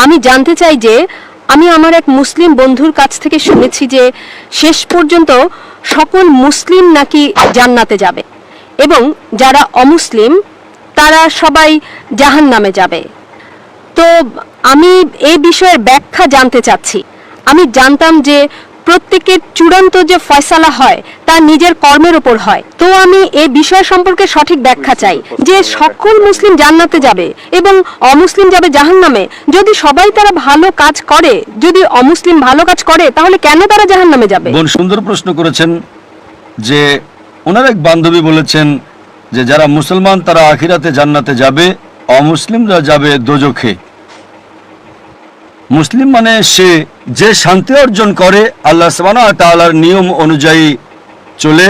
আমি জানতে চাই যে আমি আমার এক মুসলিম বন্ধুর কাছ থেকে শুনেছি যে শেষ পর্যন্ত সকল মুসলিম নাকি জান্নাতে যাবে এবং যারা অমুসলিম তারা সবাই জাহান্নামে যাবে। তো আমি এই বিষয়ের ব্যাখ্যা জানতে চাচ্ছি। আমি জানতাম যে প্রত্যেকের চূড়ান্ত যে ফয়সালা হয় তা নিজের কর্মের উপর হয়। তো আমি এই বিষয় সম্পর্কে সঠিক ব্যাখ্যা চাই যে সকল মুসলিম জান্নাতে যাবে এবং অমুসলিম যাবে জাহান্নামে। যদি সবাই তারা ভালো কাজ করে, যদি অমুসলিম ভালো কাজ করে, তাহলে কেন তারা জাহান্নামে যাবে? বোন সুন্দর প্রশ্ন করেছেন যে ওনার এক বান্ধবী বলেছেন যে যারা মুসলমান তারা আখিরাতে জান্নাতে যাবে, অমুসলিমরা যাবে দোজখে। মুসলিম মানে সে যে শান্তি অর্জন করে আল্লাহ সুবহানাহু ওয়া তাআলার নিয়ম অনুযায়ী চলে,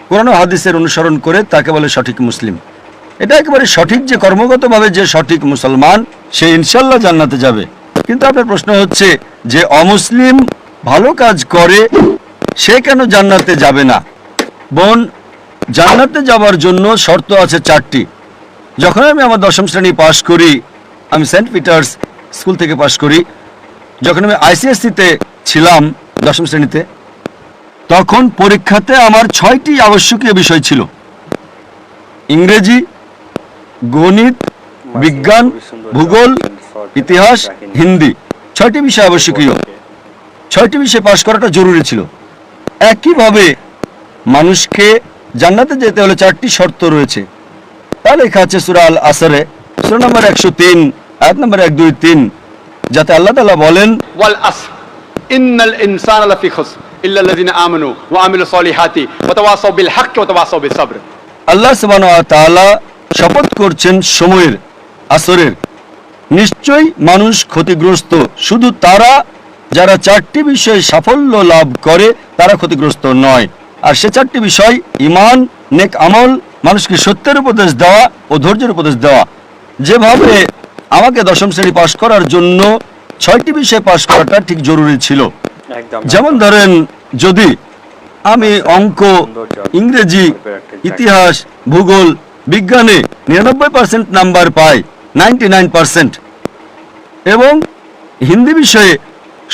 কোরআন ও হাদিসের অনুসরণ করে, তাকে বলে সঠিক মুসলিম। এটা একেবারে সঠিক যে কর্মগতভাবে যে সঠিক মুসলমান সে ইনশাআল্লাহ জান্নাতে যাবে। কিন্তু আপনার প্রশ্ন হচ্ছে যে অমুসলিম ভালো কাজ করে সে কেন জান্নাতে যাবে না? বোন, জান্নাতে যাওয়ার জন্য শর্ত আছে 4টি। যখন আমি আমার 10ম শ্রেণী পাশ করি, আমি সেন্ট পিটার্স স্কুল থেকে পাশ করি, যখন আমি আইসিএসসিতে ছিলাম 10ম শ্রেণীতে, তখন পরীক্ষাতে আমার 6টি আবশ্যকীয় বিষয় ছিল: ইংরেজি, গণিত, বিজ্ঞান, ভূগোল, ইতিহাস, হিন্দি। 6টি বিষয় আবশ্যকীয়। 6টি বিষয় পাশ করাটা জরুরি ছিল। একইভাবে মানুষকে জান্নাতে যেতে হলে 4টি শর্ত রয়েছে। তা লেখা আছে সূরা আল আসরে, সূরা নম্বর 103, আয়াত নম্বর 1, 2, 3, যাতে আল্লাহ তাআলা বলেন ওয়াল আসর ইন্নাল ইনসানা লাফি খুসর ইল্লাল্লাযিনা আমানু ওয়া আমিলুস সলিহাতি ওয়া তাওয়াসাউ বিল হক ওয়া তাওয়াসাউ বিস sabr। আল্লাহ সুবহানাহু ওয়া তাআলা শপথ করছেন সময়ের, আসরের, নিশ্চয়ই মানুষ ক্ষতিগ্রস্ত, শুধু তারা যারা 4টি বিষয়ে সাফল্য লাভ করে তারা ক্ষতিগ্রস্ত নয়। আর সে 4টি বিষয়: ঈমান, নেক আমল, মানুষকে সত্যের উপদেশ দেওয়া ও ধৈর্যের উপদেশ দেওয়া। যেভাবে আমাকে 10ম শ্রেণী পাশ করার জন্য 6টি বিষয় পাশ করাটা ঠিক জরুরি ছিল। যেমন ধরেন, যদি আমি অঙ্ক, ইংরেজি, ইতিহাস, ভূগোল, বিজ্ঞানে 99% নাম্বার পাই, 99%, এবং হিন্দি বিষয়ে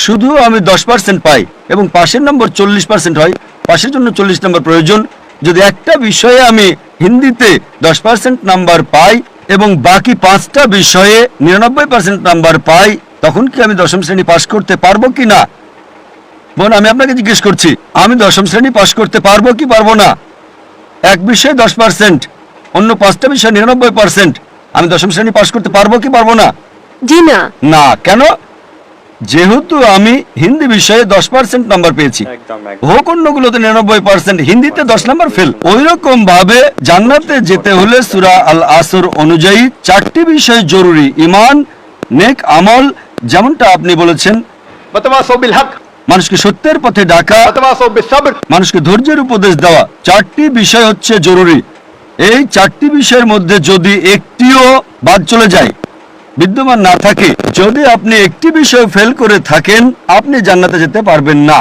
শুধু আমি 10% পাই এবং পাশের নম্বর 40% হয়, পাশের জন্য 40 নম্বর প্রয়োজন। যদি একটা বিষয়ে আমি হিন্দিতে 10% নাম্বার পাই এবং বাকি 5টা বিষয়ে 99% নাম্বার পাই, তখন কি আমি 10ম শ্রেণী পাশ করতে পারবো কি না? বোন, আমি আপনাকে জিজ্ঞেস করছি, আমি 10ম শ্রেণী পাশ করতে পারবো কি পারবো না? এক বিষয়ে 10%, অন্য 5টা বিষয়ে 99%, আমি 10ম শ্রেণী পাশ করতে পারবো কি পারবো না? জি না। না। কেন? যেহেতু আমি হিন্দি বিষয়ে 10% নাম্বার পেয়েছি, হোক অন্যগুলোতে 99%, হিন্দিতে 10 নাম্বার ফেল। ওই রকম ভাবে জান্নাতে যেতে হলে সূরা আল আসর অনুযায়ী 4টি বিষয় জরুরি: ঈমান, নেক আমল, যেমনটা আপনি বলেছেন, ওয়া তাওয়াসাউ বিল হক, মানুষকে সত্যের পথে ডাকা, ওয়া তাওয়াসাউ বিস sabr, মানুষকে ধৈর্যের উপদেশ দেওয়া। 4টি বিষয় হচ্ছে জরুরি। এই 4টি বিষয়ের মধ্যে যদি একটিও বাদ চলে যায়, বিদ্যমান না থাকে, যদি আপনি একটি বিষয় ফেল করে থাকেন, আপনি জান্নাতে যেতে পারবেন না।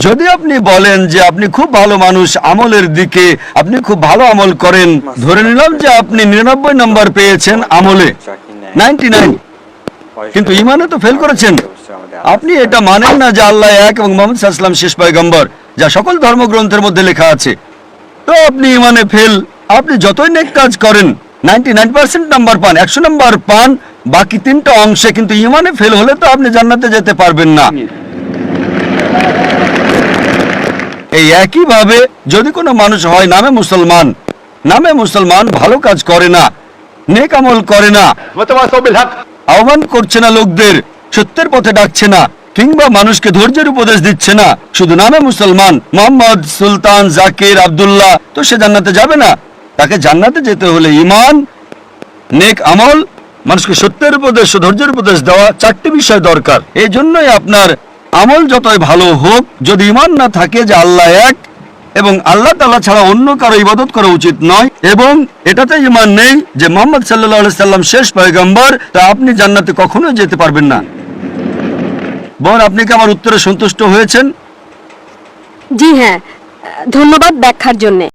যদি আপনি বলেন যে আপনি খুব ভালো মানুষ, আমলের দিকে আপনি খুব ভালো আমল করেন, ধরে নিলাম যে আপনি 99 নম্বর পেয়েছেন আমলে, 99, কিন্তু ঈমানে তো ফেল করেছেন। আপনি এটা মানেন না যে আল্লাহ এক এবং মুহাম্মদ সাল্লাল্লাহু আলাইহি ওয়াসাল্লাম শেষ পয়গম্বর, যা সকল ধর্মগ্রন্থের মধ্যে লেখা আছে। তো আপনি ঈমানে ফেল। আপনি যতই নেক কাজ করেন, 99% নাম্বার পান, 100 নাম্বার পান, বাকি 3টা অংশে কিন্তু ঈমানে ফেল হলে তো আপনি জান্নাতে যেতে পারবেন না। এই একইভাবে যদি কোনো মানুষ হয় নামে মুসলমান, ভালো কাজ করে না, নেক আমল করে না, ওয়া তাওয়াসাউ বিল হক, আহ্বান করছে না লোকদের, সত্যের পথে ডাকছে না, কিংবা মানুষকে ধৈর্যের উপদেশ দিচ্ছে না, শুধু নামে মুসলমান, মোহাম্মদ, সুলতান, জাকির, আব্দুল্লাহ, তো সে জান্নাতে যাবে না। তাকে জান্নাতে যেতে হলে ঈমান, নেক আমল, মানুষকে সত্যের উপদেশ ও ধৈর্যের উপদেশ দেওয়া, 4টি বিষয় দরকার। এই জন্যই আপনার আমল যতই ভালো হোক, যদি ঈমান না থাকে যে আল্লাহ এক এবং আল্লাহ তাআলা ছাড়া অন্য কারো ইবাদত করা উচিত নয়, এবং এটাতে ঈমান নেই যে মুহাম্মদ সাল্লাল্লাহু আলাইহি সাল্লাম শেষ পয়গম্বর, তা আপনি জান্নাতে কখনোই যেতে পারবেন না। বোন, আপনি কি আমার উত্তরে সন্তুষ্ট হয়েছেন? জি হ্যাঁ, ধন্যবাদ ব্যাখ্যার জন্য।